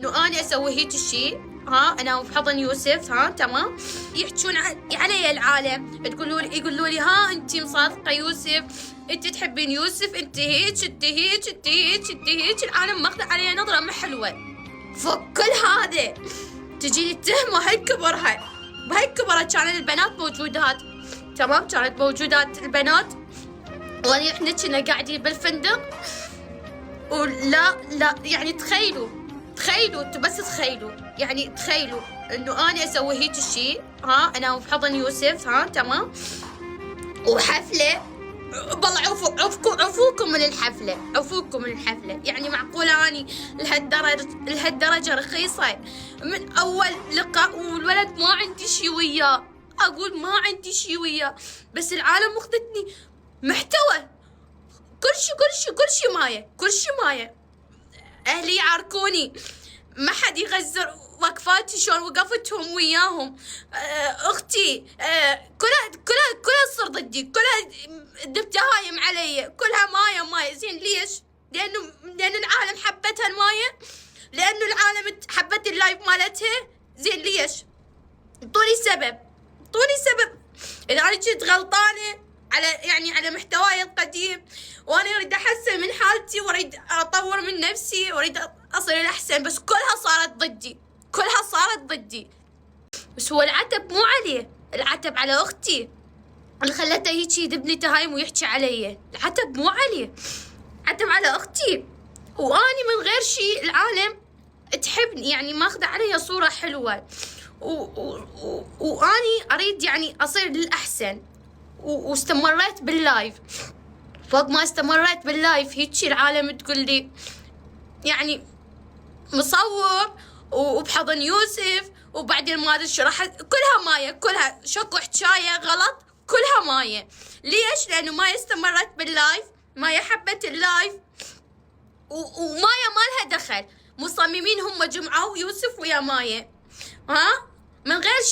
انه انا اسوي هيك الشيء، انا وبحضن يوسف، تمام. يحجون علي العالم، يقولوا لي انت مصادقه يوسف، انت تحبين يوسف، انت هيك انت هيك انت هيك انت هيك. العالم ماخذه علي نظره مو حلوه. فوق كل هذا تجيني التهمه هاي كبرها، بهاي كبرها كان البنات موجودات، تمام. كانت موجودات البنات وانا احنا كنا قاعدين بالفندق. ولا يعني تخيلوا انتوا بس تخيلوا، يعني تخيلوا انه انا اسوي هيك الشيء، انا وبحضن يوسف، تمام. وحفله، والله عفوكم من الحفله، عفوكم من الحفله. يعني معقوله اني لهالدرجه رخيصه من اول لقاء والولد ما عندي شي وياه، اقول ما عندي شي وياه، بس العالم اخذتني محتوى. كل شي مايه. اهلي يعاركوني، ما حد يغزر وقفاتي شلون وقفتهم وياهم. اختي كلها تصير ضدي، كلها تهايم علي، كلها مايه. زين ليش؟ لان العالم حبتها المايه، لانه العالم حبت اللايف مالتها. زين ليش؟ اعطوني سبب. اذا انا كنت غلطانه على محتواي القديم، وانا اريد احسن من حالتي واريد اطور من نفسي واريد اصير الاحسن، بس كلها صارت ضدي. بس هو العتب مو عليه، العتب على اختي اللي خلته هيك يذبني تهايم ويحكي علي. العتب مو عليه، عتب على اختي. واني من غير شيء العالم تحبني، يعني ماخذه علي صوره حلوه، واني اريد يعني اصير للاحسن. واستمريت باللايف. فوق ما استمريت باللايف هيك العالم تقول لي يعني مصور وبحضن يوسف، وبعدين ما ادري شو راح، كلها مايه، كلها شكو حكايه غلط، كلها مايه. ليش؟ لانه مايه استمرت باللايف، مايه حبت اللايف، ومايه ما لها دخل. مصممين هم جمعوا يوسف ويا مايه، من غير شي.